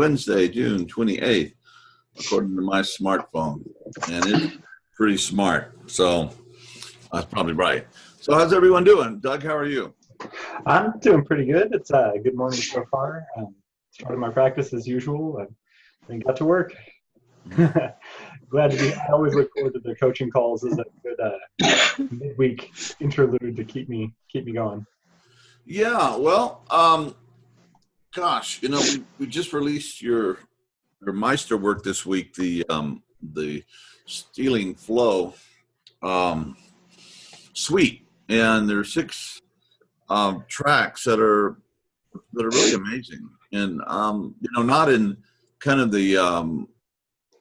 Wednesday, June 28th, according to my smartphone. And it's pretty smart. So that's probably right. So how's everyone doing? Doug, how are you? I'm doing pretty good. It's a good morning so far. Started my practice as usual and got to work. Glad to be. I always look forward to the coaching calls as a good midweek interlude to keep me going. Yeah, well, gosh, we just released your Meister work this week, the Stealing Flow suite, and there are 6 tracks that are really amazing, and not in kind of the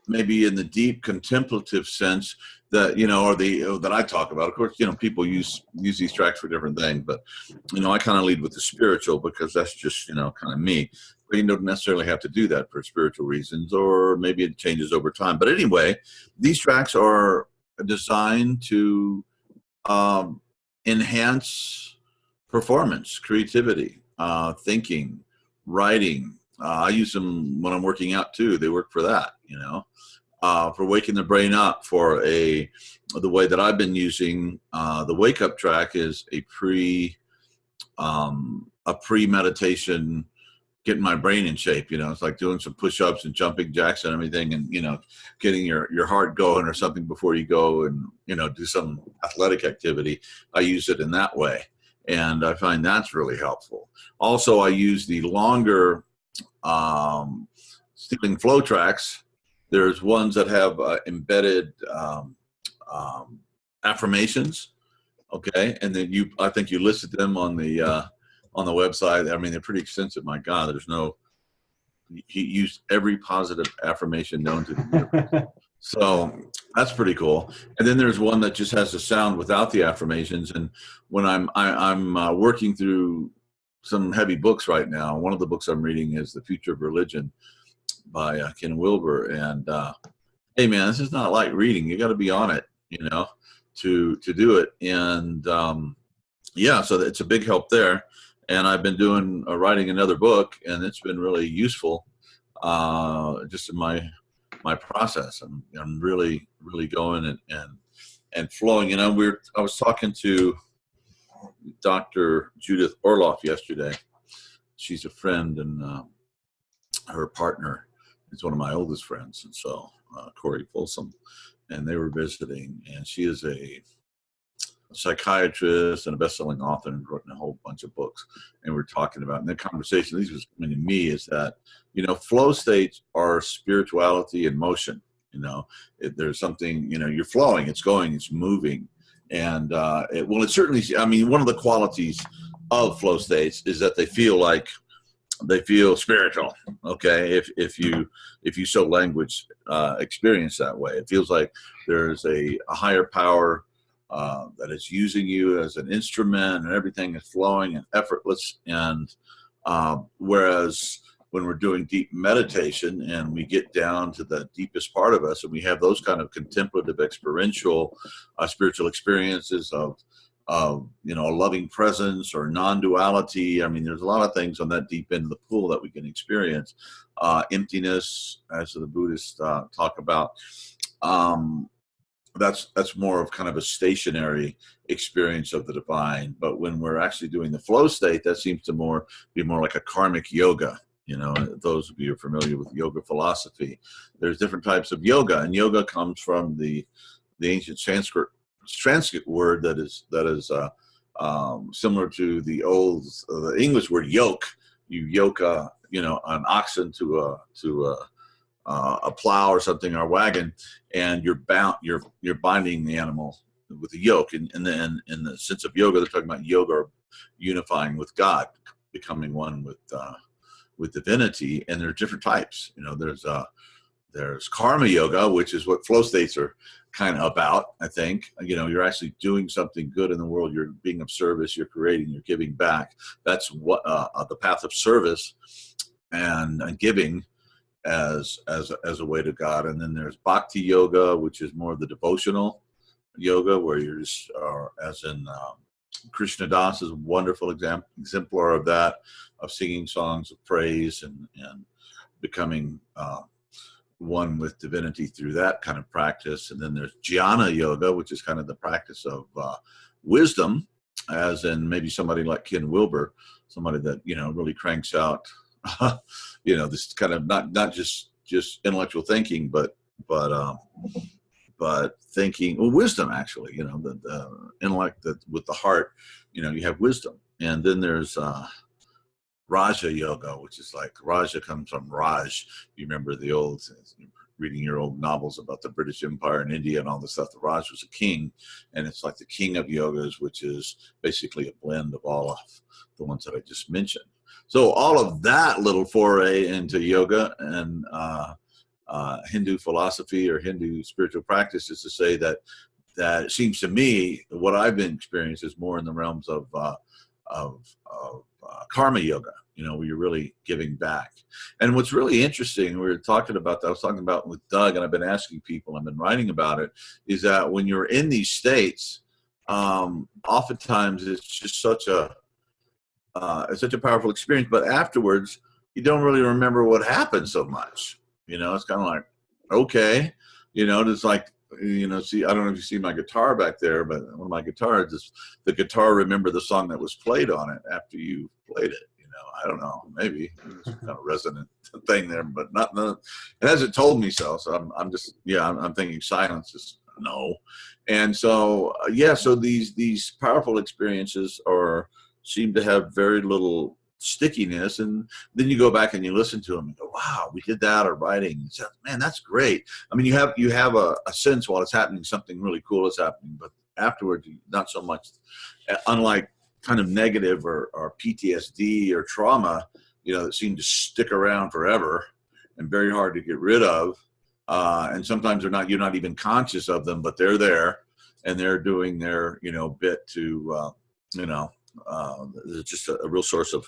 maybe in the deep contemplative sense that or that I talk about. Of course, people use these tracks for different things, but I kind of lead with the spiritual because that's just kind of me. But you don't necessarily have to do that for spiritual reasons, or maybe it changes over time. But anyway, these tracks are designed to enhance performance, creativity, thinking, writing. I use them when I'm working out too. They work for that, for waking the brain up. For the way that I've been using the wake up track is a pre-meditation, getting my brain in shape. It's like doing some push-ups and jumping jacks and everything, and getting your heart going or something before you go and do some athletic activity. I use it in that way, and I find that's really helpful. Also, I use the longer Stealing Flow tracks. There's ones that have embedded affirmations, okay, and then I think you listed them on the website. I mean, they're pretty extensive. My God, he used every positive affirmation known to the universe. So that's pretty cool. And then there's one that just has the sound without the affirmations. And when I'm working through some heavy books right now, one of the books I'm reading is The Future of Religion by Ken Wilber. And hey, man, this is not light reading. You got to be on it, to do it. And yeah, so it's a big help there. And I've been writing another book, and it's been really useful just in my process. I'm really, really going and flowing. I was talking to Dr. Judith Orloff yesterday. She's a friend, and her partner is one of my oldest friends, and so Corey Folsom, and they were visiting, and she is a psychiatrist and a best-selling author and written a whole bunch of books. And we're talking about in the conversation, these was coming to me, is that flow states are spirituality in motion. There's something, you're flowing, it's going, it's moving. And it certainly, I mean, one of the qualities of flow states is that they feel spiritual. Okay, if you so language experience that way, it feels like there's a higher power that is using you as an instrument, and everything is flowing and effortless. And whereas when we're doing deep meditation and we get down to the deepest part of us, and we have those kind of contemplative, experiential, spiritual experiences of a loving presence or non-duality. I mean, there's a lot of things on that deep end of the pool that we can experience. Emptiness, as the Buddhists talk about. That's more of kind of a stationary experience of the divine. But when we're actually doing the flow state, that seems to be more like a karmic yoga. Those of you who are familiar with yoga philosophy, there's different types of yoga, and yoga comes from the ancient Sanskrit word that is similar to the English word yoke. You yoke an oxen to a plow or something, or a wagon, and you're binding the animal with a yoke. And then in the sense of yoga, they're talking about yoga unifying with God, becoming one with divinity. And there are different types. There's karma yoga, which is what flow states are kind of about. I think you're actually doing something good in the world. You're being of service. You're creating. You're giving back. That's what the path of service and giving as a way to God. And then there's bhakti yoga, which is more of the devotional yoga, where you're just as in Krishna Das is a wonderful exemplar of that, of singing songs of praise and becoming one with divinity through that kind of practice. And then there's jnana yoga, which is kind of the practice of wisdom, as in maybe somebody like Ken Wilber, somebody that, you know, really cranks out, you know, this kind of not just intellectual thinking, but thinking, well, wisdom, actually, you know, the intellect that with the heart, you know, you have wisdom. And then there's Raja Yoga, which is like, Raja comes from Raj. You remember the old, reading your old novels about the British Empire and India and all this stuff. The Raj was a king, and it's like the king of yogas, which is basically a blend of all of the ones that I just mentioned. So all of that little foray into yoga and Hindu philosophy or Hindu spiritual practice is to say that it seems to me what I've been experiencing is more in the realms of karma yoga, you know, where you're really giving back. And what's really interesting, we were talking about that, I was talking about with Doug, and I've been asking people, I've been writing about it, is that when you're in these states, oftentimes it's just such a powerful experience, but afterwards you don't really remember what happened so much. You know, it's kind of like, okay, you know, it's like, you know, see, I don't know if you see my guitar back there, but one of my guitars is the guitar. Remember the song that was played on it after you played it. You know, I don't know, maybe it's kind of resonant thing there, but it hasn't told me so. So I'm just, yeah, I'm thinking silence is no. And so, yeah, so these powerful experiences seem to have very little stickiness, and then you go back and you listen to them and go, wow, we did that, or writing, man, that's great. I mean, you have a sense while it's happening, something really cool is happening, but afterwards, not so much. Unlike kind of negative or PTSD or trauma, you know, that seem to stick around forever and very hard to get rid of, and sometimes you're not even conscious of them, but they're there and they're doing their, you know, bit to you know, it's just a real source of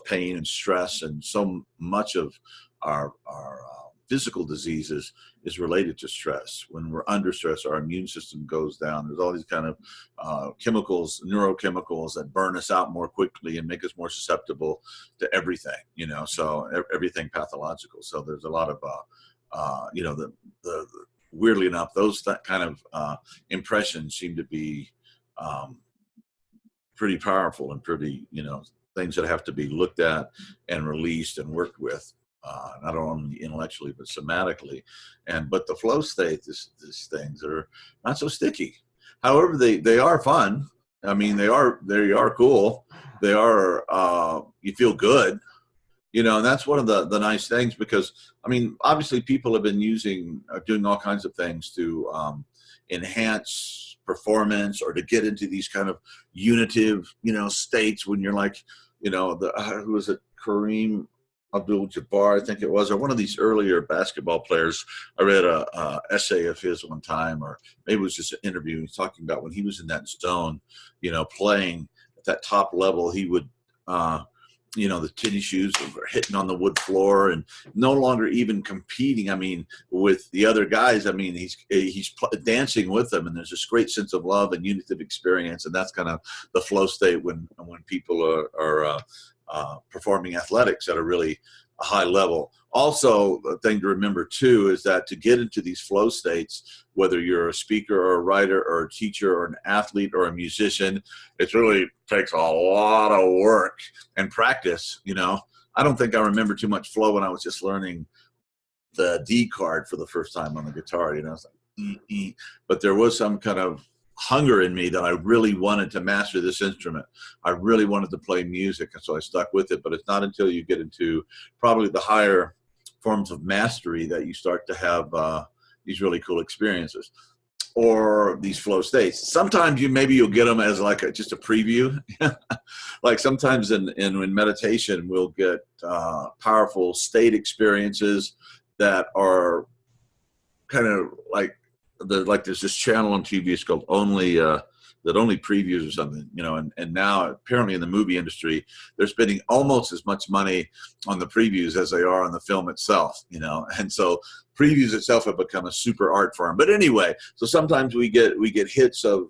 pain and stress, and so much of our physical diseases is related to stress. When we're under stress, our immune system goes down. There's all these kind of chemicals, neurochemicals that burn us out more quickly and make us more susceptible to everything, you know, so everything pathological. So there's a lot of, you know, the weirdly enough, that kind of impressions seem to be pretty powerful and pretty, you know, things that have to be looked at and released and worked with, not only intellectually but somatically. But the flow state, these things are not so sticky. However, they are fun. I mean, they are cool. They are, you feel good, you know, and that's one of the nice things, because I mean, obviously people have been doing all kinds of things to enhance performance, or to get into these kind of unitive, you know, states when you're like, you know, who was it, Kareem Abdul-Jabbar, I think it was, or one of these earlier basketball players. I read a essay of his one time, or maybe it was just an interview. He's talking about when he was in that zone, you know, playing at that top level, he would, you know, the tennis shoes were hitting on the wood floor and no longer even competing. I mean, with the other guys, I mean, he's dancing with them, and there's this great sense of love and unitive experience. And that's kind of the flow state when people are performing athletics at a really high level. Also, a thing to remember too is that to get into these flow states, whether you're a speaker or a writer or a teacher or an athlete or a musician, it really takes a lot of work and practice. You know, I don't think I remember too much flow when I was just learning the D chord for the first time on the guitar. You know, it's like, but there was some kind of hunger in me that I really wanted to master this instrument. I really wanted to play music, and so I stuck with it. But it's not until you get into probably the higher forms of mastery that you start to have these really cool experiences, or these flow states. Sometimes you'll get them as like just a preview. Like sometimes in meditation, we'll get powerful state experiences that are kind of like there's this channel on TV, it's called that only previews or something, you know, and now apparently in the movie industry, they're spending almost as much money on the previews as they are on the film itself, you know, and so previews itself have become a super art form. But anyway, so sometimes we get hits of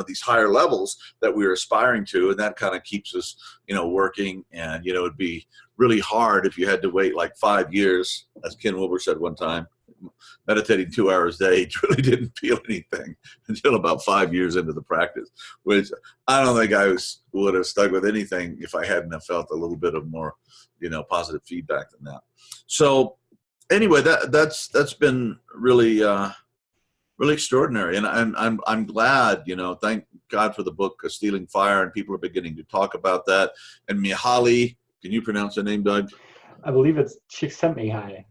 these higher levels that we're aspiring to, and that kind of keeps us, working. And it'd be really hard if you had to wait like 5 years, as Ken Wilber said one time, meditating 2 hours a day. He really didn't feel anything until about 5 years into the practice, which I don't think I would have stuck with anything if I hadn't have felt a little bit of more, positive feedback than that. So anyway, that's been really, really extraordinary. And I'm glad, thank God for the book, Stealing Fire, and people are beginning to talk about that. And Mihaly, can you pronounce the name, Doug? I believe it's Csikszentmihalyi.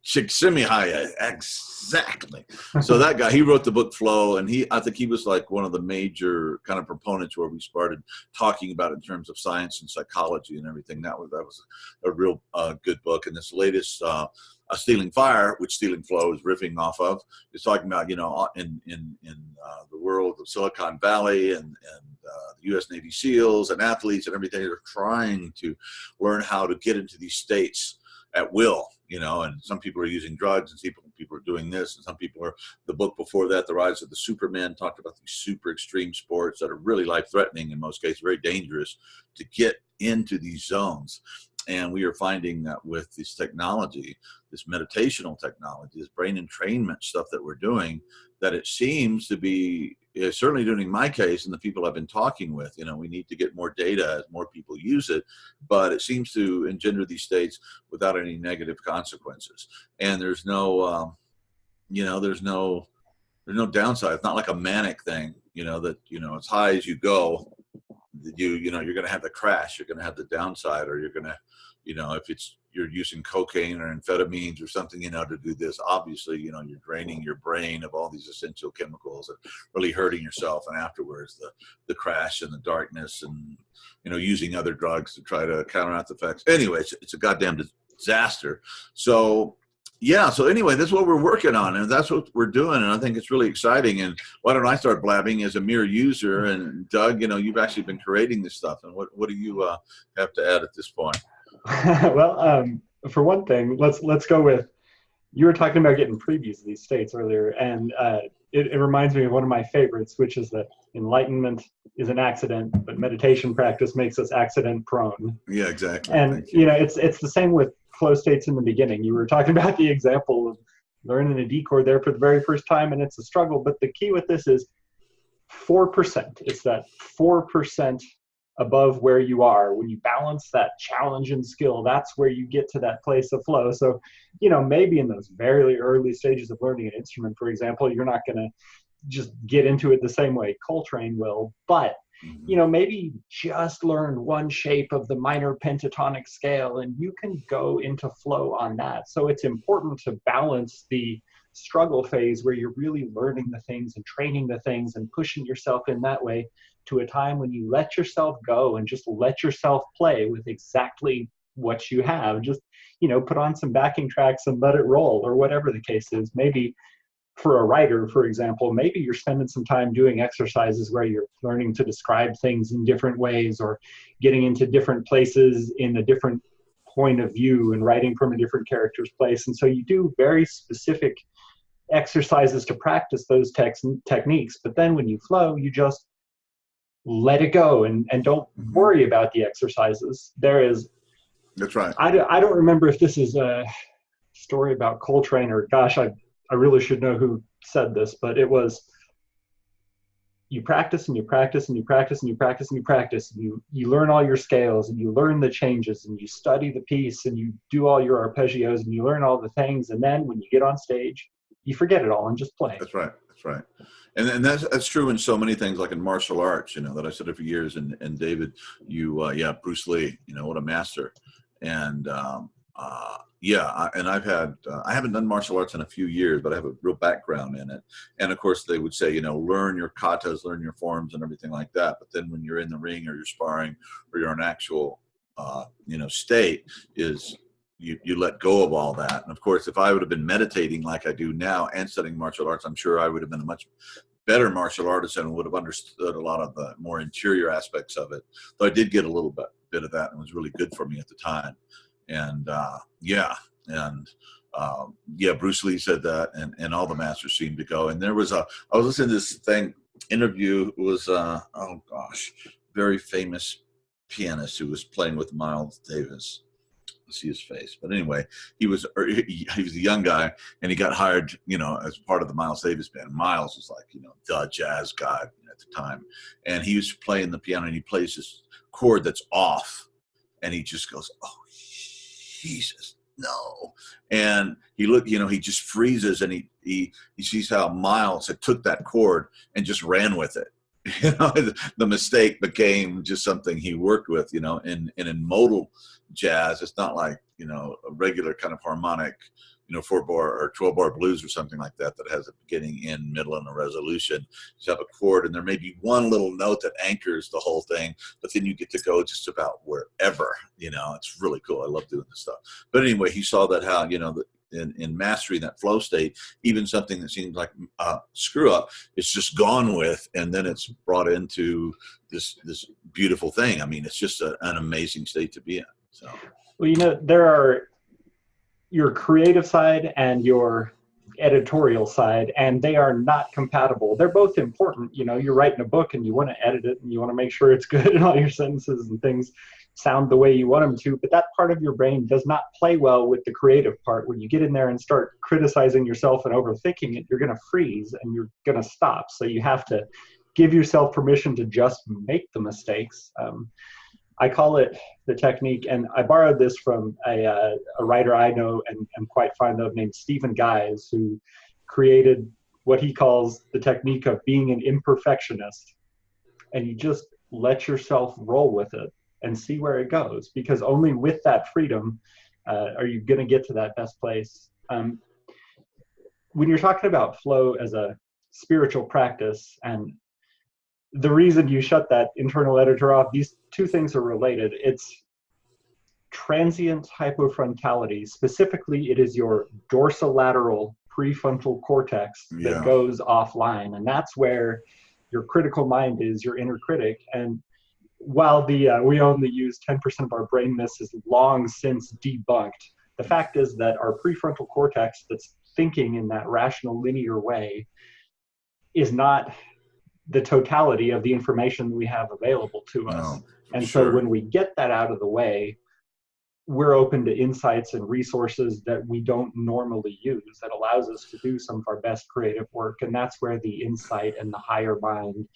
Csikszentmihalyi, exactly. So that guy, he wrote the book Flow, and I think he was like one of the major kind of proponents where we started talking about it in terms of science and psychology and everything. That was a real good book. And this latest, Stealing Fire, which Stealing Flow is riffing off of, is talking about, in the world of Silicon Valley and the U.S. Navy SEALs and athletes and everything, they're trying to learn how to get into these states at will, and some people are using drugs, and people are doing this, and some people are, the book before that, The Rise of the Superman, talked about these super extreme sports that are really life-threatening, in most cases, very dangerous to get into these zones. And we are finding that with this technology, this meditational technology, this brain entrainment stuff that we're doing, that it seems to be, certainly during my case and the people I've been talking with, we need to get more data as more people use it, but it seems to engender these states without any negative consequences. And there's no, there's no downside. It's not like a manic thing, that, as high as you go, you're going to have the crash, you're going to have the downside, or you're going to, if you're using cocaine or amphetamines or something, to do this, obviously, you're draining your brain of all these essential chemicals and really hurting yourself. And afterwards, the crash and the darkness and, using other drugs to try to counteract the effects. Anyway, it's a goddamn disaster. So, yeah. So anyway, that's what we're working on, and that's what we're doing. And I think it's really exciting. And why don't I start blabbing as a mere user? And Doug, you've actually been creating this stuff. And what do you have to add at this point? Well, for one thing, let's go with, you were talking about getting previews of these states earlier, and it reminds me of one of my favorites, which is that enlightenment is an accident, but meditation practice makes us accident prone. Yeah, exactly. And it's the same with flow states in the beginning. You were talking about the example of learning a D chord there for the very first time, and it's a struggle. But the key with this is 4%. It's that 4% above where you are. When you balance that challenge and skill, that's where you get to that place of flow. So, maybe in those very early stages of learning an instrument, for example, you're not going to just get into it the same way Coltrane will, but maybe just learn one shape of the minor pentatonic scale and you can go into flow on that. So it's important to balance the struggle phase where you're really learning the things and training the things and pushing yourself in that way, to a time when you let yourself go and just let yourself play with exactly what you have. Just, put on some backing tracks and let it roll, or whatever the case is. Maybe for a writer, for example, maybe you're spending some time doing exercises where you're learning to describe things in different ways, or getting into different places in a different point of view and writing from a different character's place. And so you do very specific exercises to practice those techniques. But then when you flow, you just let it go and don't worry about the exercises. That's right. I don't remember if this is a story about Coltrane, or gosh, I really should know who said this, but it was, you practice and you practice and you practice and you practice and you practice. You learn all your scales and you learn the changes and you study the piece and you do all your arpeggios and you learn all the things. And then when you get on stage, you forget it all and just play. That's right. That's right. And that's true in so many things, like in martial arts, that I studied for years. And David, Bruce Lee, what a master. And and I haven't done martial arts in a few years, but I have a real background in it. And of course they would say, learn your katas, learn your forms and everything like that. But then when you're in the ring or you're sparring or you're in actual, state, is you let go of all that. And of course, if I would have been meditating like I do now and studying martial arts, I'm sure I would have been a much better martial artist and would have understood a lot of the more interior aspects of it. Though I did get a little bit of that, and it was really good for me at the time. And Bruce Lee said that, and all the masters seemed to go. And I was listening to this thing interview was, oh gosh, very famous pianist who was playing with Miles Davis. See his face, but anyway, he was a young guy, and he got hired, as part of the Miles Davis band. Miles was like, the jazz god at the time, and he was playing the piano, and he plays this chord that's off, and he just goes, "Oh, Jesus, no!" And he just freezes, and he sees how Miles had took that chord and just ran with it. The mistake became just something he worked with, and in modal jazz, it's not like, a regular kind of harmonic, 4-bar or 12-bar blues or something like that has a beginning, end, middle, and a resolution. You have a chord, and there may be one little note that anchors the whole thing, but then you get to go just about wherever, it's really cool. I love doing this stuff. But anyway, he saw that how, in mastering that flow state, even something that seems like a screw up, it's just gone with, and then it's brought into this beautiful thing. I mean, it's just an amazing state to be in. So, well, there are your creative side and your editorial side, and they are not compatible. They're both important. You're writing a book and you want to edit it and you want to make sure it's good and all your sentences and things sound the way you want them to, but that part of your brain does not play well with the creative part. When you get in there and start criticizing yourself and overthinking it, you're going to freeze and you're going to stop. So you have to give yourself permission to just make the mistakes. I call it the technique, and I borrowed this from a writer I know and am quite fond of named Stephen Guise, who created what he calls the technique of being an imperfectionist. And you just let yourself roll with it and see where it goes, because only with that freedom are you going to get to that best place. When you're talking about flow as a spiritual practice, and the reason you shut that internal editor off, these two things are related. It's transient hypofrontality. Specifically, it is your dorsolateral prefrontal cortex that goes offline. And that's where your critical mind is, your inner critic. And while we only use 10% of our brain, this is long since debunked. The fact is that our prefrontal cortex that's thinking in that rational linear way is not the totality of the information we have available to us. And so when we get that out of the way, we're open to insights and resources that we don't normally use, that allows us to do some of our best creative work. And that's where the insight and the higher mind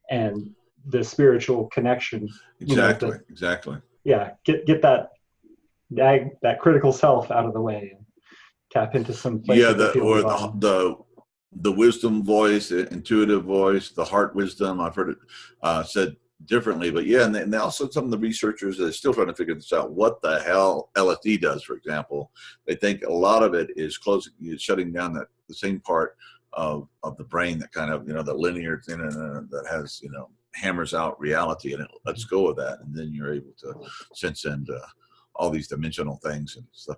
and the spiritual connection. Exactly. Yeah. Get that critical self out of the way and tap into some place. The wisdom voice, the intuitive voice, the heart wisdom. I've heard it said differently, but and also some of the researchers are still trying to figure this out. What the hell LSD does, for example? They think a lot of it is shutting down the same part of the brain that kind of, the linear thing that has, hammers out reality, and it lets go of that, and then you're able to sense into all these dimensional things and stuff.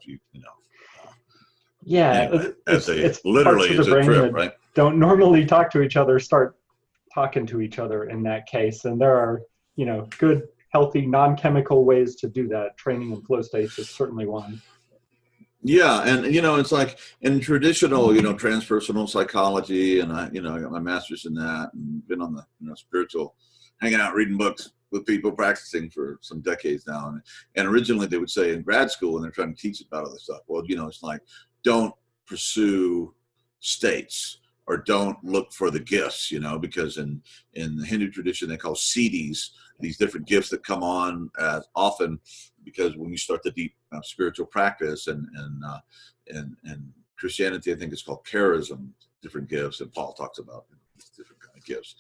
Anyway, it's literally parts of the brain trip, that right? Don't normally talk to each other start talking to each other in that case, and there are good, healthy, non-chemical ways to do that. Training in flow states is certainly one. Yeah, and it's like in traditional, transpersonal psychology, and I got my master's in that, and been on the spiritual, hanging out, reading books with people, practicing for some decades now. And originally they would say in grad school when they're trying to teach about other stuff, well, it's like, don't pursue states or don't look for the gifts, because in the Hindu tradition they call siddhis, these different gifts that come on as often, because when you start the deep spiritual practice and Christianity, I think it's called charism, different gifts, and Paul talks about different kind of gifts,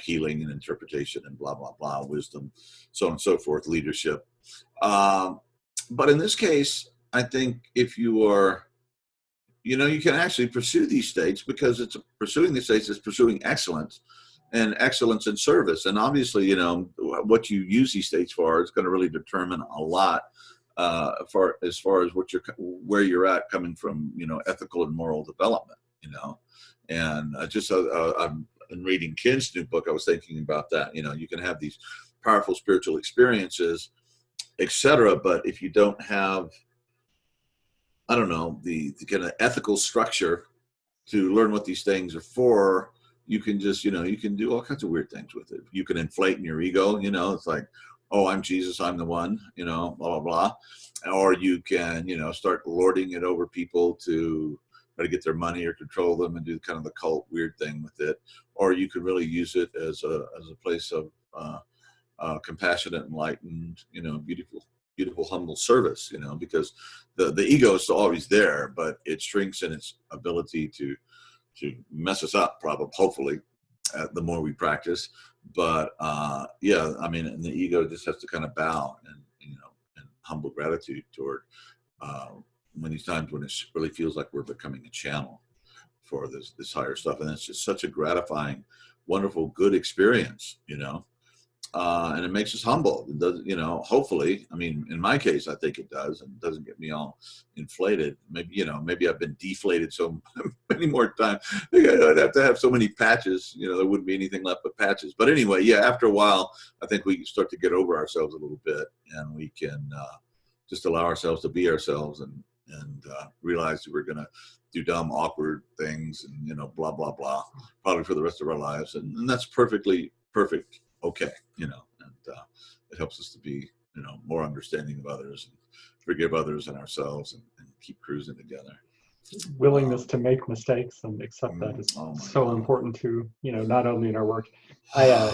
healing and interpretation and blah blah blah, wisdom, so on and so forth, leadership. But in this case, I think if you are, you can actually pursue these states, because pursuing these states is pursuing excellence, and excellence in service. And obviously, what you use these states for is going to really determine a lot as far as where you're at, coming from, ethical and moral development, And I'm reading Ken's new book. I was thinking about that. You can have these powerful spiritual experiences, etc. But if you don't have, the kind of ethical structure to learn what these things are for, you can just, you can do all kinds of weird things with it. You can inflate in your ego, it's like, oh, I'm Jesus, I'm the one, blah, blah, blah. Or you can, start lording it over people to try to get their money or control them and do kind of the cult weird thing with it. Or you could really use it as a place of compassionate, enlightened, beautiful, humble service, because the ego is always there, but it shrinks in its ability to mess us up, hopefully, the more we practice. But yeah, I mean, and the ego just has to kind of bow and humble gratitude toward when these times when it really feels like we're becoming a channel for this higher stuff, and it's just such a gratifying, wonderful, good experience, and it makes us humble. It does, hopefully. I mean, in my case, I think it does, and it doesn't get me all inflated. Maybe, maybe I've been deflated so many more times. I'd have to have so many patches, there wouldn't be anything left but patches. But anyway, yeah, after a while, I think we start to get over ourselves a little bit, and we can just allow ourselves to be ourselves and realize that we're going to do dumb, awkward things and, blah, blah, blah, probably for the rest of our lives. And that's perfect. Okay. And it helps us to be, more understanding of others and forgive others and ourselves and keep cruising together. Willingness to make mistakes and accept that is so important too, not only in our work. I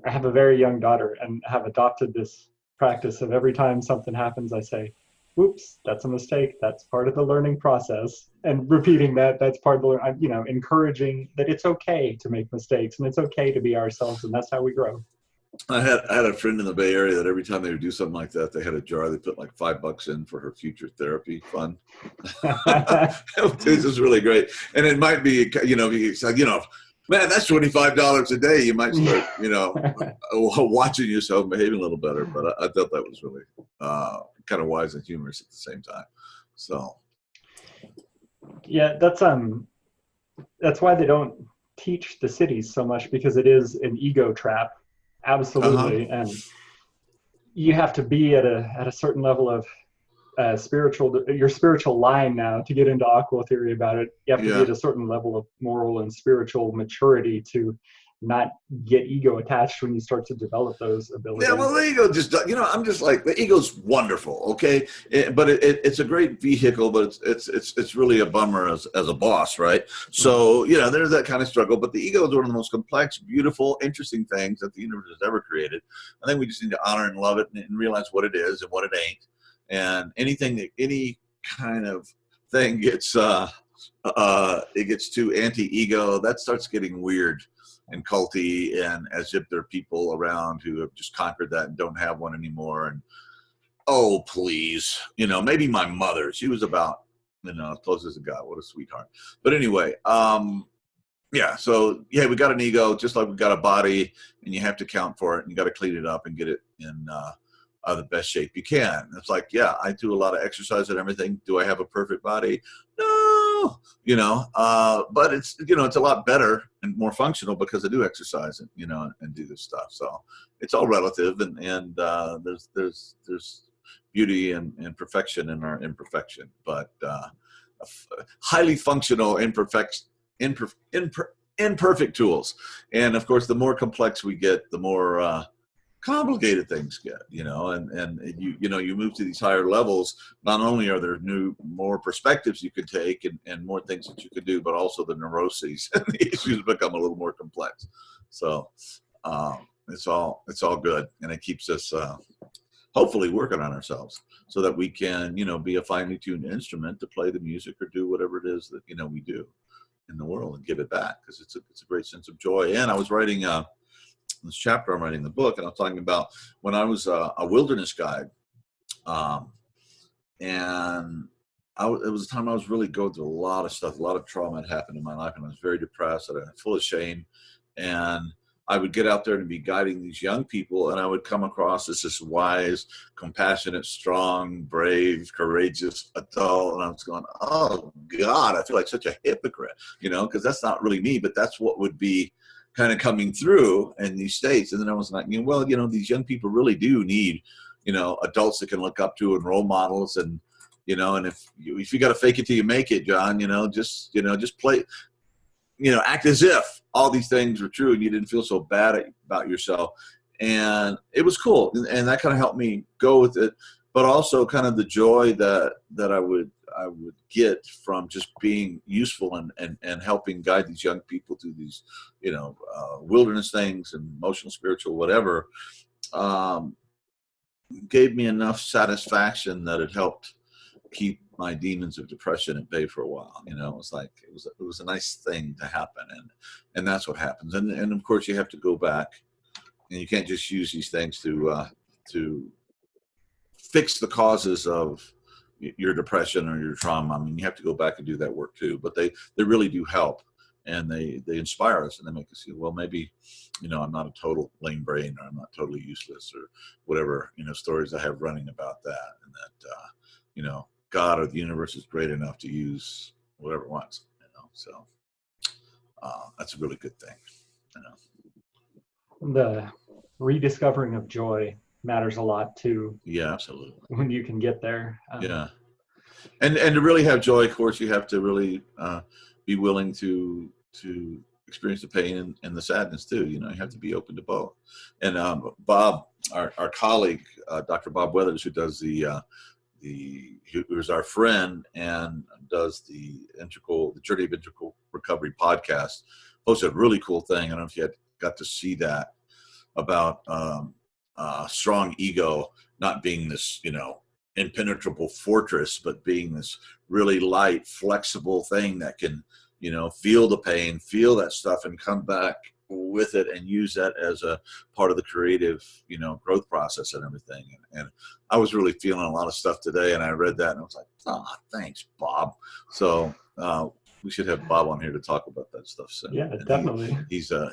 have a very young daughter and have adopted this practice of every time something happens, I say, whoops, that's a mistake. That's part of the learning process. And repeating that's part of the, encouraging that it's okay to make mistakes and it's okay to be ourselves, and that's how we grow. I had a friend in the Bay Area that every time they would do something like that, they had a jar they put like $5 in for her future therapy fund. This is really great. And it might be, man, that's $25 a day. You might start, watching yourself behaving a little better. But I thought that was really kind of wise and humorous at the same time. So, yeah, that's why they don't teach the cities so much, because it is an ego trap, absolutely, and you have to be at a certain level of your spiritual line now to get into aqua theory about it. You have to be at a certain level of moral and spiritual maturity to not get ego attached when you start to develop those abilities. Yeah, well, the ego just, I'm just like, the ego's wonderful, okay? But it's a great vehicle, but it's really a bummer as a boss, right? So, there's that kind of struggle, but the ego is one of the most complex, beautiful, interesting things that the universe has ever created. I think we just need to honor and love it and realize what it is and what it ain't. And any kind of thing gets, it gets too anti-ego, that starts getting weird and culty, and as if there are people around who have just conquered that and don't have one anymore. And oh, please, maybe my mother, she was about, as close as it got. What a sweetheart. But anyway, yeah, so yeah, we got an ego just like we got a body, and you have to count for it, and you got to clean it up and get it in the best shape you can. It's like, yeah, I do a lot of exercise and everything. Do I have a perfect body? No, but it's, it's a lot better and more functional because I do exercise and, and do this stuff. So it's all relative, and there's beauty and perfection in our imperfection, but highly functional imperfect tools. And of course, the more complex we get, the more complicated things get, and you move to these higher levels. Not only are there more perspectives you could take and more things that you could do, but also the neuroses and the issues become a little more complex. So it's all good, and it keeps us hopefully working on ourselves so that we can be a finely tuned instrument to play the music or do whatever it is that we do in the world and give it back, because it's a great sense of joy. And I was writing this chapter, I'm writing the book, and I'm talking about when I was a wilderness guide, and it was a time I was really going through a lot of stuff. A lot of trauma had happened in my life, and I was very depressed and full of shame. And I would get out there and be guiding these young people, and I would come across as this wise, compassionate, strong, brave, courageous adult. And I was going, oh God, I feel like such a hypocrite, because that's not really me, but that's what would be kind of coming through in these states. And then I was like, well, these young people really do need, adults that can look up to and role models. And, and if you got to fake it till you make it, John, just play, act as if all these things were true and you didn't feel so bad about yourself. And it was cool. And that kind of helped me go with it. But also kind of the joy that I would get from just being useful and helping guide these young people through these, wilderness things and emotional, spiritual, whatever, gave me enough satisfaction that it helped keep my demons of depression at bay for a while. It was like, it was a nice thing to happen. And that's what happens. And of course you have to go back, and you can't just use these things to fix the causes of your depression or your trauma. I mean, you have to go back and do that work too, but they really do help, and they inspire us, and they make us feel, well, maybe, I'm not a total lame brain, or I'm not totally useless, or whatever, stories I have running about that, and that, God or the universe is great enough to use whatever it wants, so that's a really good thing, The rediscovering of joy matters a lot too. Yeah, absolutely. When you can get there. Yeah. And to really have joy, of course, you have to really be willing to experience the pain and the sadness too. You have to be open to both. And Bob, our colleague, Dr. Bob Weathers, who does who's our friend and does the Journey of Integral Recovery podcast, posted a really cool thing. I don't know if you got to see that, about strong ego not being this, impenetrable fortress, but being this really light, flexible thing that can, feel the pain, feel that stuff, and come back with it and use that as a part of the creative, growth process and everything. And I was really feeling a lot of stuff today, and I read that and I was like, oh, thanks, Bob. So we should have Bob on here to talk about that stuff soon. Yeah, and definitely. He's a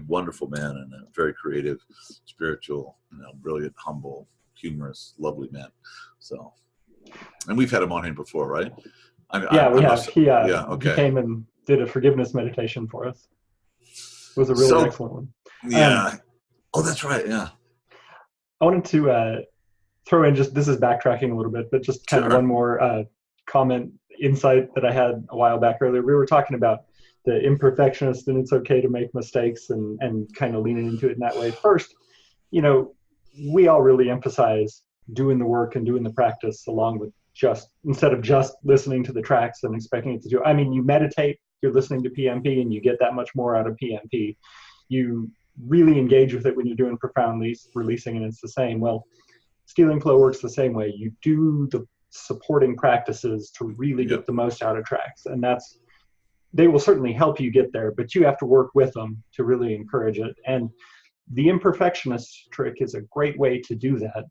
wonderful man, and a very creative, spiritual, brilliant, humble, humorous, lovely man. So, and we've had him on here before, right? We have. He okay. came and did a forgiveness meditation for us. It was a really excellent one. Yeah. Oh, that's right. Yeah. I wanted to throw in, this is backtracking a little bit, but just kind of one more comment, insight that I had a while back earlier. We were talking about the imperfectionist, and it's okay to make mistakes, and kind of leaning into it in that way. First, we all really emphasize doing the work and doing the practice along with instead of just listening to the tracks and expecting it to do. I mean, you meditate, you're listening to PMP, and you get that much more out of PMP. You really engage with it when you're doing profound releasing, and it's the same. Well, Stealing Flow works the same way. You do the supporting practices to really get the most out of tracks, and they will certainly help you get there, but you have to work with them to really encourage it. And the imperfectionist trick is a great way to do that,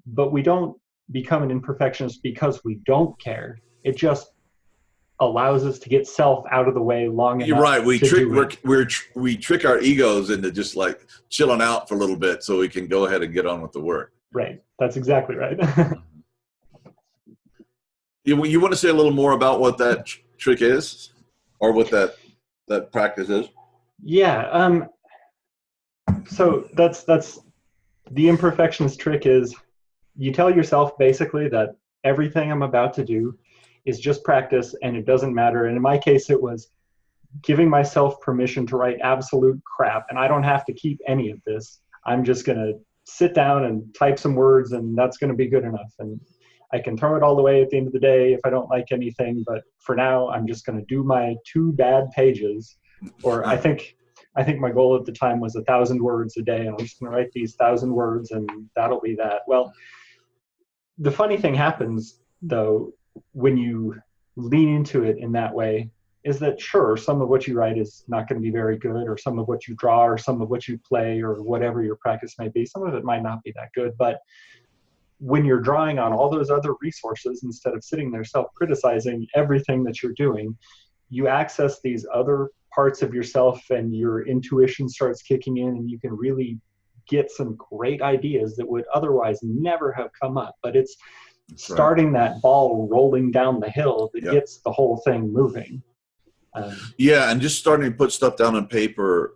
but we don't become an imperfectionist because we don't care. It just allows us to get self out of the way long enough. You're right. We trick our egos into just like chilling out for a little bit so we can go ahead and get on with the work. Right. That's exactly right. You want to say a little more about what that trick is, or what that practice is? Yeah. So that's the imperfectionist trick is, you tell yourself basically that everything I'm about to do is just practice, and it doesn't matter. And in my case, it was giving myself permission to write absolute crap, and I don't have to keep any of this. I'm just going to sit down and type some words, and that's going to be good enough. And I can throw it all away at the end of the day if I don't like anything. But for now, I'm just going to do my 2 bad pages. Or I think my goal at the time was 1,000 words a day, and I'm just going to write these 1,000 words, and that'll be that. Well, the funny thing happens, though, when you lean into it in that way, is that sure, some of what you write is not going to be very good, or some of what you draw, or some of what you play, or whatever your practice may be, some of it might not be that good. But when you're drawing on all those other resources, instead of sitting there self-criticizing everything that you're doing, you access these other parts of yourself, and your intuition starts kicking in, and you can really get some great ideas that would otherwise never have come up. But it's starting that ball rolling down the hill that gets the whole thing moving. And just starting to put stuff down on paper,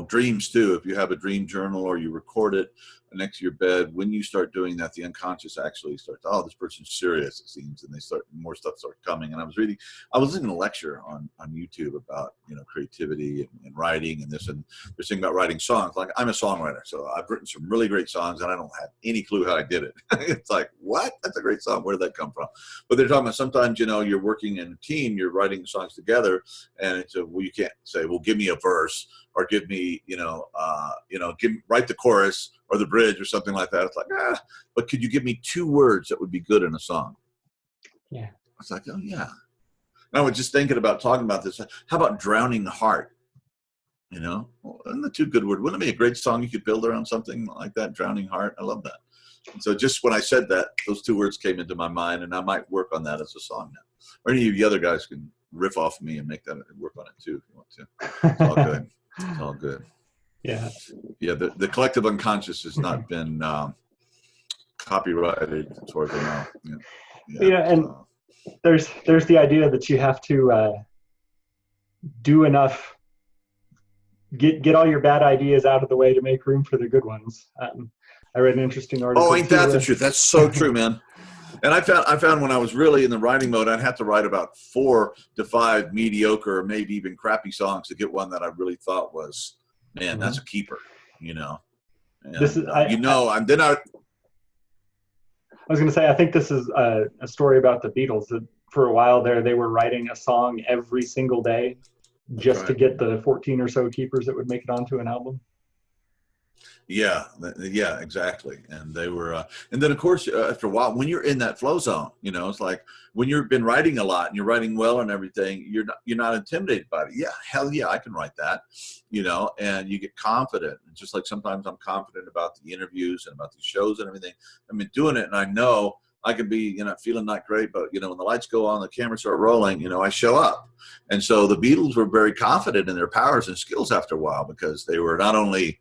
dreams too. If you have a dream journal or you record it, next to your bed. When you start doing that, the unconscious actually starts, oh, this person's serious, it seems, and more stuff starts coming. And I was listening to a lecture on YouTube about, creativity and writing and this, and they're saying about writing songs. Like, I'm a songwriter, so I've written some really great songs, and I don't have any clue how I did it. It's like, what? That's a great song. Where did that come from? But they're talking about sometimes, you're working in a team, you're writing songs together, and it's you can't say, well, give me a verse, or give me, write the chorus or the bridge or something like that. It's like, but could you give me 2 words that would be good in a song? Yeah. It's like, oh yeah. And I was just thinking about talking about this. How about Drowning Heart? Well, isn't the 2 good words? Wouldn't it be a great song you could build around something like that? Drowning Heart. I love that. And so just when I said that, those 2 words came into my mind, and I might work on that as a song now. Or any of you other guys can riff off me and make that work on it too if you want to. It's all good. It's all good. Yeah. Yeah. The collective unconscious has not been copyrighted as far as I know. Yeah. And there's the idea that you have to do enough, get all your bad ideas out of the way to make room for the good ones. I read an interesting article. Oh, ain't that the truth? That's so true, man. And I found when I was really in the writing mode, I'd have to write about 4 to 5 mediocre or maybe even crappy songs to get one that I really thought was, man, that's a keeper, And, this is, I was going to say, I think this is a story about the Beatles. That for a while there, they were writing a song every single day just to get the 14 or so keepers that would make it onto an album. Yeah, exactly. And they were, and then of course, after a while, when you're in that flow zone, it's like when you've been writing a lot and you're writing well and everything, you're not intimidated by it. Yeah, hell yeah, I can write that, and you get confident. And just like sometimes I'm confident about the interviews and about the shows and everything. I've been doing it, and I know I can be, feeling not great, but when the lights go on, the cameras start rolling, I show up. And so the Beatles were very confident in their powers and skills after a while, because they were not only,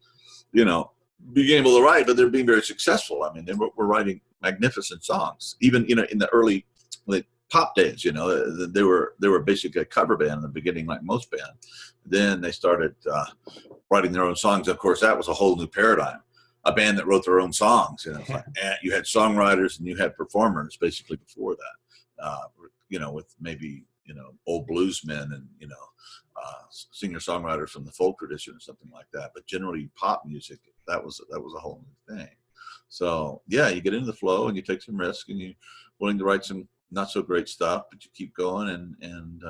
being able to write, but they're being very successful. I mean, they were writing magnificent songs, even in the early pop days. They were basically a cover band in the beginning, like most bands. Then they started writing their own songs. Of course, that was a whole new paradigm. A band that wrote their own songs. It's like, you had songwriters and you had performers basically before that. With maybe old bluesmen and singer-songwriters from the folk tradition or something like that. But generally, pop music, that was a whole new thing. So yeah, you get into the flow and you take some risk, and you're willing to write some not so great stuff, but you keep going, and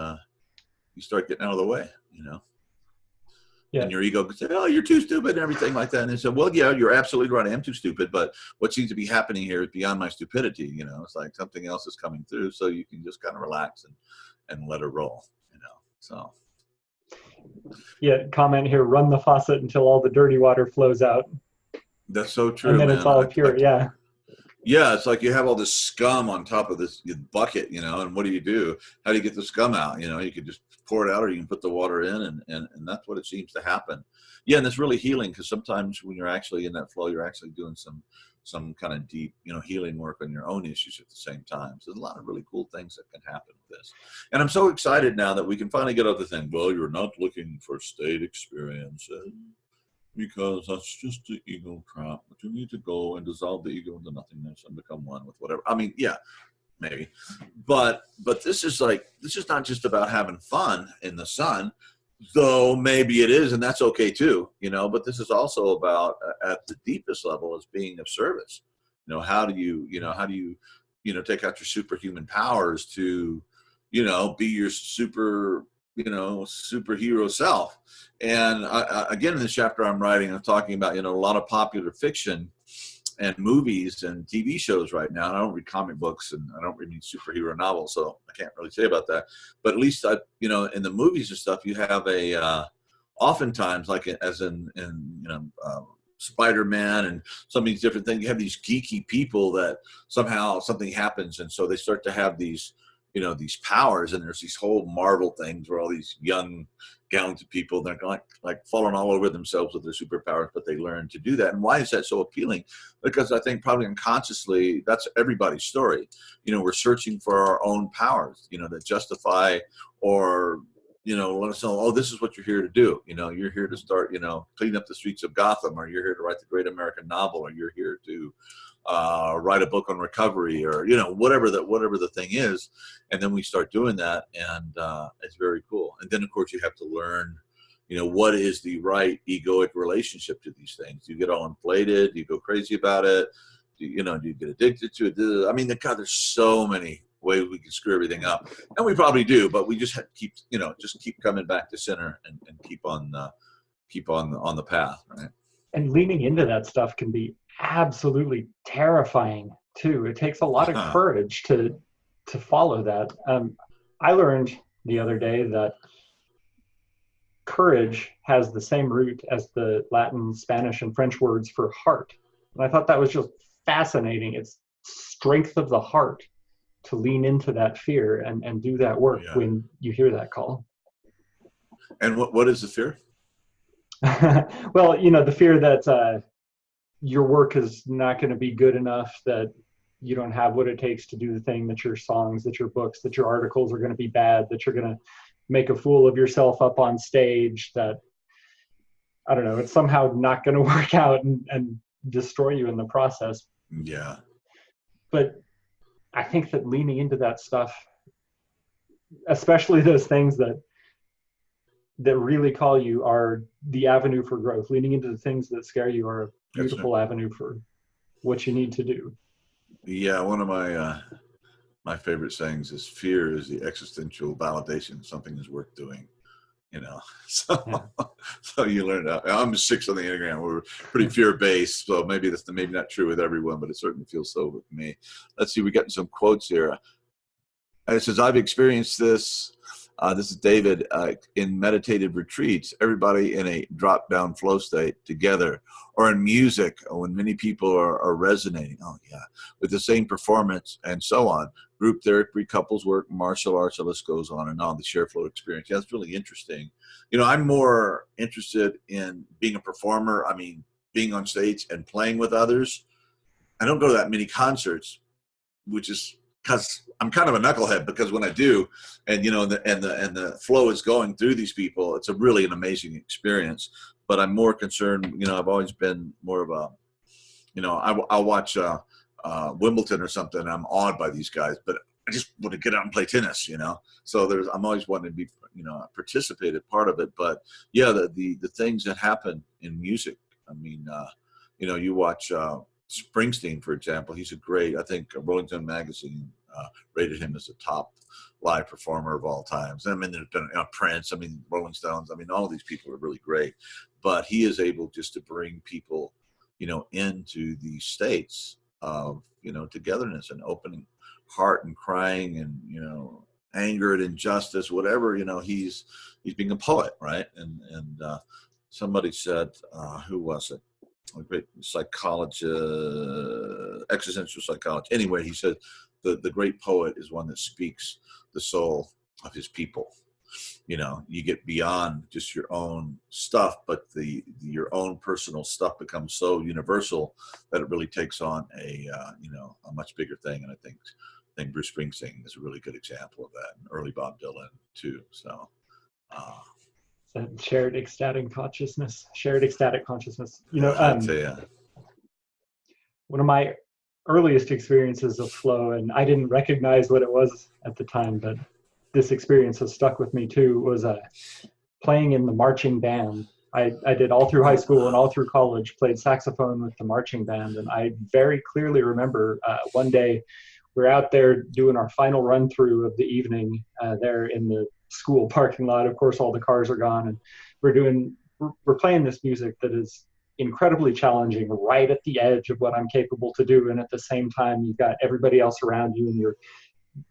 you start getting out of the way. Yeah. And your ego could say, oh, you're too stupid and everything like that. And they said, well, yeah, you're absolutely right. I am too stupid. But what seems to be happening here is beyond my stupidity. It's like something else is coming through. So you can just kind of relax and let it roll, so. Yeah, comment here, run the faucet until all the dirty water flows out. That's so true, and then man. It's all pure, yeah. Yeah, it's like you have all this scum on top of this bucket, and what do? How do you get the scum out? You can just pour it out, or you can put the water in, and that's what it seems to happen. Yeah, and it's really healing, because sometimes when you're actually in that flow, you're actually doing some kind of deep, healing work on your own issues at the same time. So there's a lot of really cool things that can happen with this. And I'm so excited now that we can finally get out the thing, well, you're not looking for state experiences, because that's just the ego trap. But you need to go and dissolve the ego into nothingness and become one with whatever. I mean, yeah, maybe. But this is not just about having fun in the sun, though maybe it is, and that's okay too, but this is also about, at the deepest level, is being of service. How do you take out your superhuman powers to, be your superhero self. And again, in this chapter I'm writing, I'm talking about, a lot of popular fiction and movies and TV shows right now. And I don't read comic books, and I don't read any superhero novels, so I can't really say about that. But at least in the movies and stuff, you have oftentimes, like as in Spider-Man and some of these different things, you have these geeky people that somehow something happens, and so they start to have these powers, and there's these whole Marvel things where all these young talented people, they're like falling all over themselves with their superpowers, but they learn to do that. And why is that so appealing? Because I think probably unconsciously, that's everybody's story. We're searching for our own powers, that justify or let us know, oh, this is what you're here to do. You're here to start, clean up the streets of Gotham, or you're here to write the great American novel, or you're here to write a book on recovery, or, whatever the thing is. And then we start doing that, and it's very cool. And then, of course, you have to learn, what is the right egoic relationship to these things? Do you get all inflated? Do you go crazy about it? Do you get addicted to it? I mean, God, there's so many ways we can screw everything up, and we probably do, but we just have to keep coming back to center and keep on the path, right? And leaning into that stuff can be absolutely terrifying too. It takes a lot of courage to follow that. I learned the other day that courage has the same root as the Latin, Spanish, and French words for heart. And I thought that was just fascinating. It's strength of the heart to lean into that fear and do that work when you hear that call. And what is the fear? Well, the fear that your work is not going to be good enough, that you don't have what it takes to do the thing, that your songs, that your books, that your articles are going to be bad, that you're going to make a fool of yourself up on stage, that, I don't know, it's somehow not going to work out and destroy you in the process. Yeah. But I think that leaning into that stuff, especially those things that really call you, are the avenue for growth. Leaning into the things that scare you are a beautiful avenue for what you need to do. Yeah, one of my favorite sayings is, fear is the existential validation something is worth doing. So you learn that. I'm 6 on the Enneagram. We're pretty fear-based, so maybe that's not true with everyone, but it certainly feels so with me. Let's see, we're getting some quotes here. It says, I've experienced this. This is David. In meditative retreats, everybody in a drop-down flow state together, or in music, when many people are resonating, with the same performance, and so on. Group therapy, couples work, martial arts, the list goes on and on. The share flow experience. Yeah, that's really interesting. I'm more interested in being a performer. I mean, being on stage and playing with others. I don't go to that many concerts, which is because I'm kind of a knucklehead, because when I do, and the flow is going through these people, it's really an amazing experience. But I'm more concerned, I've always been more of a, I'll watch Wimbledon or something, and I'm awed by these guys, but I just want to get out and play tennis, So I'm always wanting to be, participated part of it. But yeah, the things that happen in music. I mean, you watch Springsteen, for example. He's I think Rolling Stone magazine rated him as a top live performer of all times. I mean, there's been Prince, Rolling Stones, all these people are really great, but he is able just to bring people, into these states of, togetherness and opening heart and crying and, anger at injustice, whatever, he's being a poet, right? And somebody said, who was it? A great psychologist, existential psychologist. Anyway, he said the great poet is one that speaks the soul of his people. You get beyond just your own stuff, but your own personal stuff becomes so universal that it really takes on a much bigger thing. And I think Bruce Springsteen is a really good example of that, and early Bob Dylan too. So. Shared ecstatic consciousness. One of my earliest experiences of flow, and I didn't recognize what it was at the time, but this experience has stuck with me too, was playing in the marching band. I did all through high school and all through college, played saxophone with the marching band. And I very clearly remember one day we're out there doing our final run through of the evening there in the school parking lot. Of course, all the cars are gone, and we're playing this music that is incredibly challenging, right at the edge of what I'm capable to do. And at the same time, you've got everybody else around you, and you're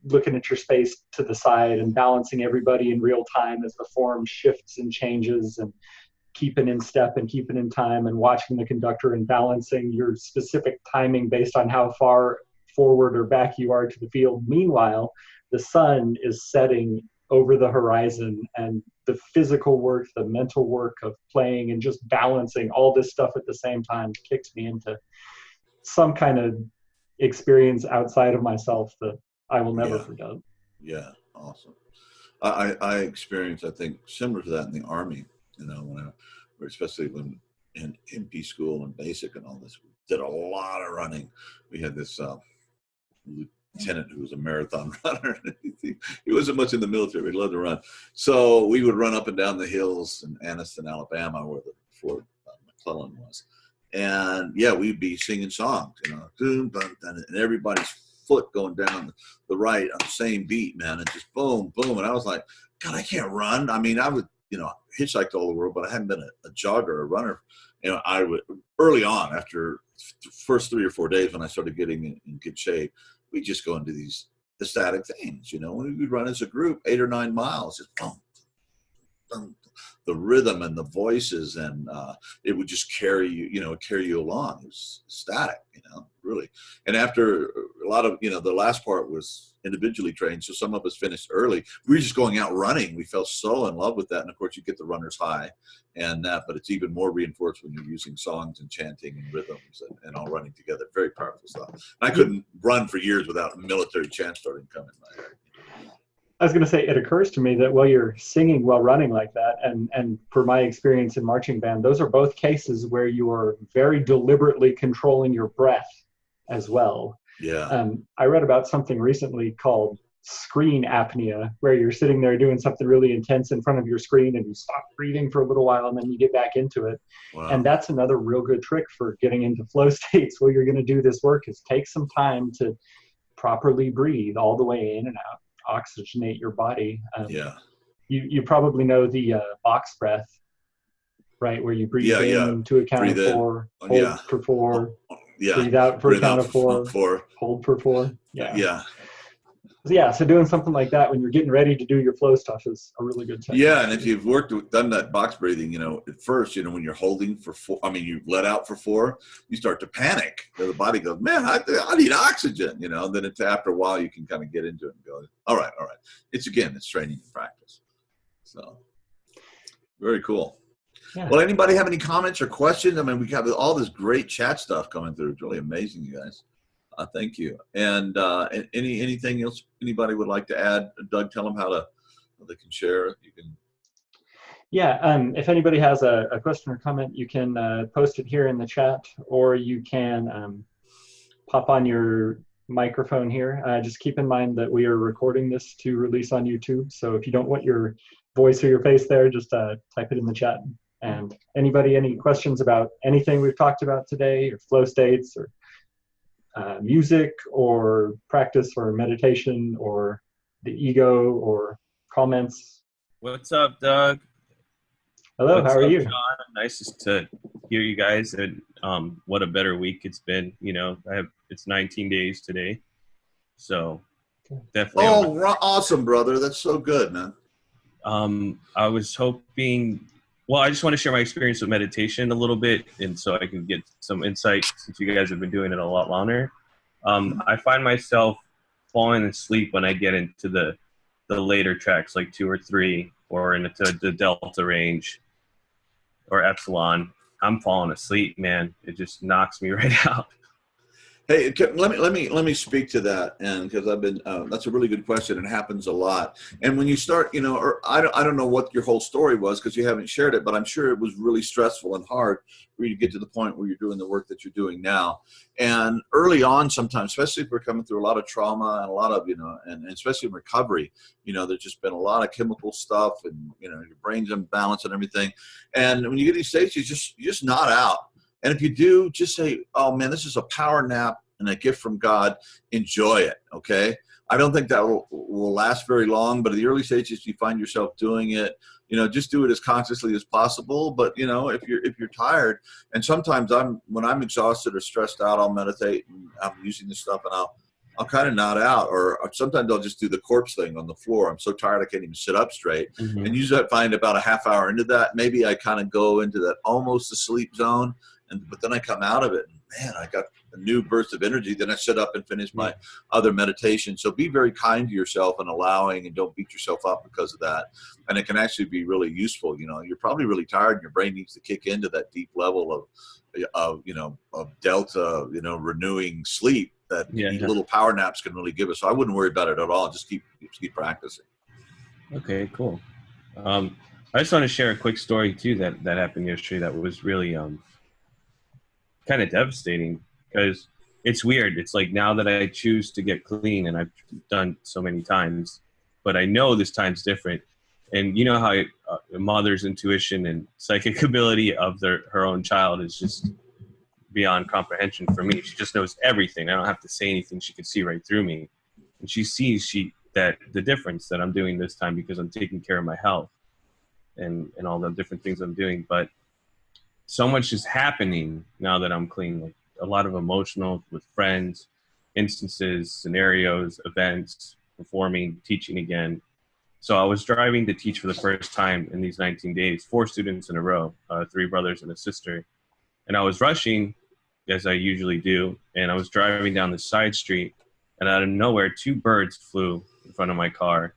looking at your space to the side and balancing everybody in real time as the form shifts and changes, and keeping in step and keeping in time, and watching the conductor and balancing your specific timing based on how far forward or back you are to the field. Meanwhile, the sun is setting over the horizon, and the physical work, the mental work of playing and just balancing all this stuff at the same time kicks me into some kind of experience outside of myself that I will never forget. Yeah, awesome. I experienced, I think, similar to that in the Army, you know, especially when in MP school and basic and all this, we did a lot of running. We had this lieutenant who was a marathon runner. He wasn't much in the military, but he loved to run. So we would run up and down the hills in Anniston, Alabama, where the Fort McClellan was. And yeah, we'd be singing songs, you know, and everybody's foot going down the right on the same beat, man, and just boom, boom. And I was like, God, I can't run. I mean, I would, you know, hitchhiked all the world, but I hadn't been a jogger or a runner. You know, I would early on, after the first 3 or 4 days when I started getting in good shape, we just go into these ecstatic things, you know, when we'd run as a group 8 or 9 miles, just boom, boom, the rhythm and the voices, and it would just carry you along. It was static, you know, really. And after a lot of, you know, the last part was individually trained, so some of us finished early. We were just going out running. We fell so in love with that, and of course you get the runner's high and that, but it's even more reinforced when you're using songs and chanting and rhythms and all running together. Very powerful stuff. And I couldn't run for years without a military chant starting coming in my head. I was going to say, it occurs to me that while you're singing while running like that, and for my experience in marching band, those are both cases where you are very deliberately controlling your breath as well. Yeah. I read about something recently called screen apnea, where you're sitting there doing something really intense in front of your screen and you stop breathing for a little while and then you get back into it. Wow. And that's another real good trick for getting into flow states while you're going to do this work, is take some time to properly breathe all the way in and out. Oxygenate your body. Yeah. You probably know the box breath, right? Where you breathe in to a count of 4, hold for 4, breathe out for a count of 4, hold for 4. Yeah. So doing something like that when you're getting ready to do your flow stuff is a really good technique. Yeah, and if you've done that box breathing, you know, at first, you know, when you're holding for 4, I mean, you let out for 4, you start to panic. The body goes, man, I need oxygen, you know. And then after a while, you can kind of get into it and go, all right. It's training and practice. So, very cool. Yeah. Well, anybody have any comments or questions? I mean, we have all this great chat stuff coming through. It's really amazing, you guys. Thank you. And anything else anybody would like to add? Doug, tell them how they can share. You can. Yeah. If anybody has a question or comment, you can post it here in the chat, or you can pop on your microphone here. Just keep in mind that we are recording this to release on YouTube. So if you don't want your voice or your face there, just type it in the chat. And any questions about anything we've talked about today, or flow states, or music, or practice, or meditation, or the ego, or comments. What's up, Doug? Hello, how are you? John? Nice to hear you guys, and what a better week it's been. You know, it's 19 days today, so definitely. Oh, awesome, brother! That's so good, man. I was hoping. Well, I just want to share my experience with meditation a little bit, and so I can get some insight, since you guys have been doing it a lot longer. I find myself falling asleep when I get into the later tracks, like 2 or 3, or into the delta range or epsilon. I'm falling asleep, man. It just knocks me right out. Hey, let me speak to that, and because I've been that's a really good question. It happens a lot, and when you start, you know, or I don't know what your whole story was because you haven't shared it, but I'm sure it was really stressful and hard for you to get to the point where you're doing the work that you're doing now. And early on, sometimes, especially if we're coming through a lot of trauma and a lot of, you know, and especially in recovery, you know, there's just been a lot of chemical stuff, and you know, your brain's imbalanced and everything. And when you get these states, you just nod out. And if you do, just say, oh, man, this is a power nap and a gift from God. Enjoy it, okay? I don't think that will last very long, but at the early stages, you find yourself doing it, you know, just do it as consciously as possible. But, you know, if you're tired, and sometimes when I'm exhausted or stressed out, I'll meditate, and I'm using this stuff, and I'll kind of nod out, or sometimes I'll just do the corpse thing on the floor. I'm so tired I can't even sit up straight. Mm-hmm. And usually I find about a half hour into that, maybe I kind of go into that almost asleep zone. But then I come out of it, and man, I got a new burst of energy. Then I sit up and finish my other meditation. So be very kind to yourself and allowing, and don't beat yourself up because of that. And it can actually be really useful. You know, you're probably really tired, and your brain needs to kick into that deep level of delta, you know, renewing sleep that little power naps can really give us. So I wouldn't worry about it at all. Just keep practicing. Okay, cool. I just want to share a quick story too that happened yesterday that was really kind of devastating because it's weird. It's like now that I choose to get clean, and I've done so many times, but I know this time's different. And you know how a mother's intuition and psychic ability of her own child is just beyond comprehension for me. She just knows everything. I don't have to say anything. She can see right through me, and she sees that the difference that I'm doing this time because I'm taking care of my health and all the different things I'm doing. But so much is happening now that I'm clean, like a lot of emotional with friends, instances, scenarios, events, performing, teaching again. So I was driving to teach for the first time in these 19 days, 4 students in a row, 3 brothers and a sister. And I was rushing, as I usually do, and I was driving down the side street, and out of nowhere, 2 birds flew in front of my car.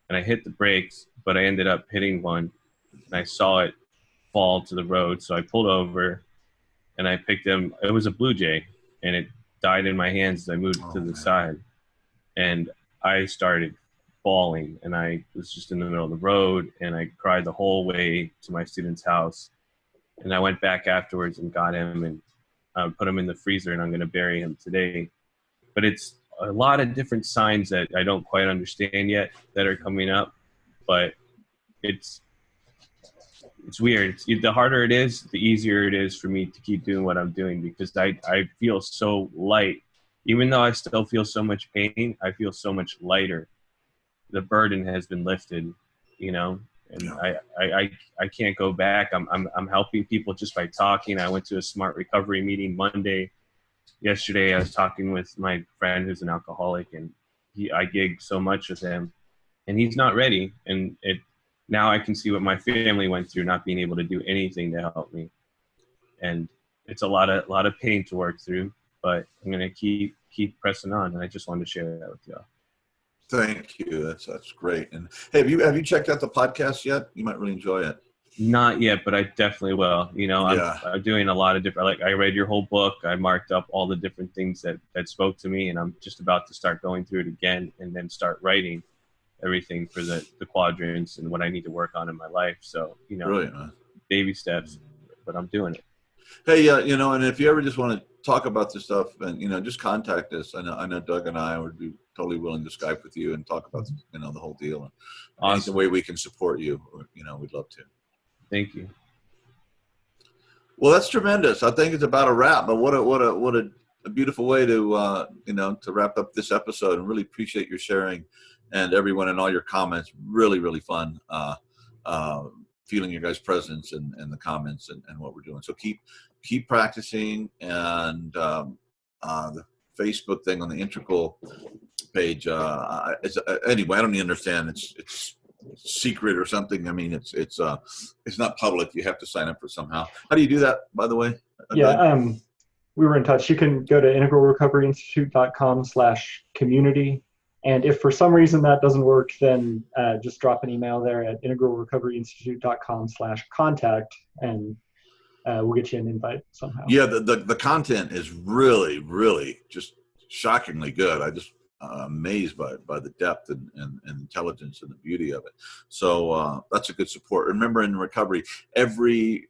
And I hit the brakes, but I ended up hitting one, and I saw it fall to the road. So I pulled over, and I picked him. It was a blue jay, and it died in my hands as I moved to the side. And I started bawling, and I was just in the middle of the road, and I cried the whole way to my student's house. And I went back afterwards and got him and put him in the freezer, and I'm going to bury him today. But it's a lot of different signs that I don't quite understand yet that are coming up. But it's weird. The harder it is, the easier it is for me to keep doing what I'm doing, because I feel so light. Even though I still feel so much pain, I feel so much lighter. The burden has been lifted, you know, and I can't go back. I'm helping people just by talking. I went to a smart recovery meeting Monday. Yesterday I was talking with my friend who's an alcoholic, and I gig so much with him, and he's not ready. And now I can see what my family went through, not being able to do anything to help me. And it's a lot of pain to work through, but I'm going to keep pressing on. And I just wanted to share that with y'all. Thank you. That's great. And hey, have you checked out the podcast yet? You might really enjoy it. Not yet, but I definitely will. You know, I'm doing a lot of different, like I read your whole book. I marked up all the different things that spoke to me, and I'm just about to start going through it again and then start writing everything for the quadrants and what I need to work on in my life. So, you know, brilliant, man. Baby steps, but I'm doing it. Hey, you know, and if you ever just want to talk about this stuff, and, you know, just contact us. I know Doug and I would be totally willing to Skype with you and talk about, you know, the whole deal. And Awesome. any way we can support you, you know, we'd love to. Thank you. Well, that's tremendous. I think it's about a wrap, but what a beautiful way to, you know, to wrap up this episode, and really appreciate your sharing and everyone and all your comments. Really, really fun. Feeling your guys' presence and the comments and what we're doing. So keep practicing, and the Facebook thing on the Integral page. Anyway, I don't even understand. It's secret or something. I mean, it's not public. You have to sign up for somehow. How do you do that, by the way? Yeah, we were in touch. You can go to integralrecoveryinstitute.com/community. And if for some reason that doesn't work, then just drop an email there at integralrecoveryinstitute.com/contact, and we'll get you an invite somehow. Yeah, the content is really, really just shockingly good. I just amazed by the depth and intelligence and the beauty of it. So that's a good support. Remember, in recovery, every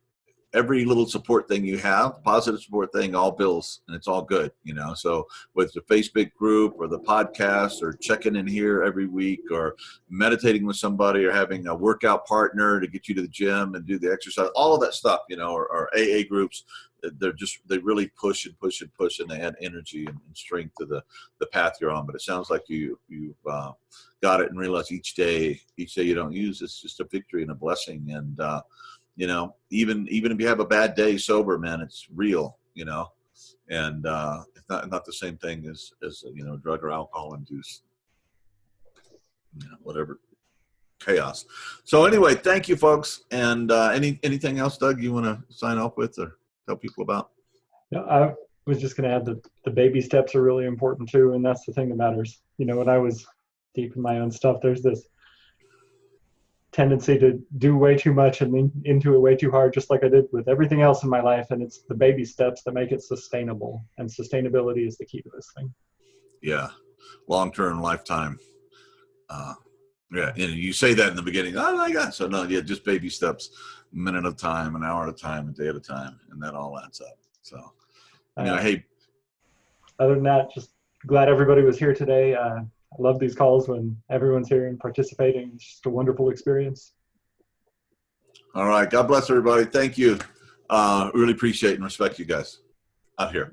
little support thing you have, positive support thing, all bills, and it's all good, you know. So with the Facebook group or the podcast, or checking in here every week, or meditating with somebody, or having a workout partner to get you to the gym and do the exercise, all of that stuff, you know, or AA groups, they really push and push and push, and they add energy and strength to the path you're on. But it sounds like you've got it, and realize each day you don't use, it's just a victory and a blessing. And you know, even if you have a bad day sober, man, it's real, you know, and it's not the same thing as you know, drug or alcohol induced, you know, whatever chaos. So anyway, thank you, folks. And anything else, Doug, you want to sign off with or tell people about? No, I was just going to add that the baby steps are really important too, and that's the thing that matters. You know, when I was deep in my own stuff, there's this tendency to do way too much and lean into it way too hard, just like I did with everything else in my life. And it's the baby steps that make it sustainable, and sustainability is the key to this thing. Yeah, long-term, lifetime Yeah, and you say that in the beginning. Oh my God! So no, yeah, just baby steps, a minute at a time, an hour at a time, a day at a time, and that all adds up. So, hey. Other than that, just glad everybody was here today. I love these calls when everyone's here and participating. It's just a wonderful experience. All right. God bless everybody. Thank you. Really appreciate and respect you guys out here.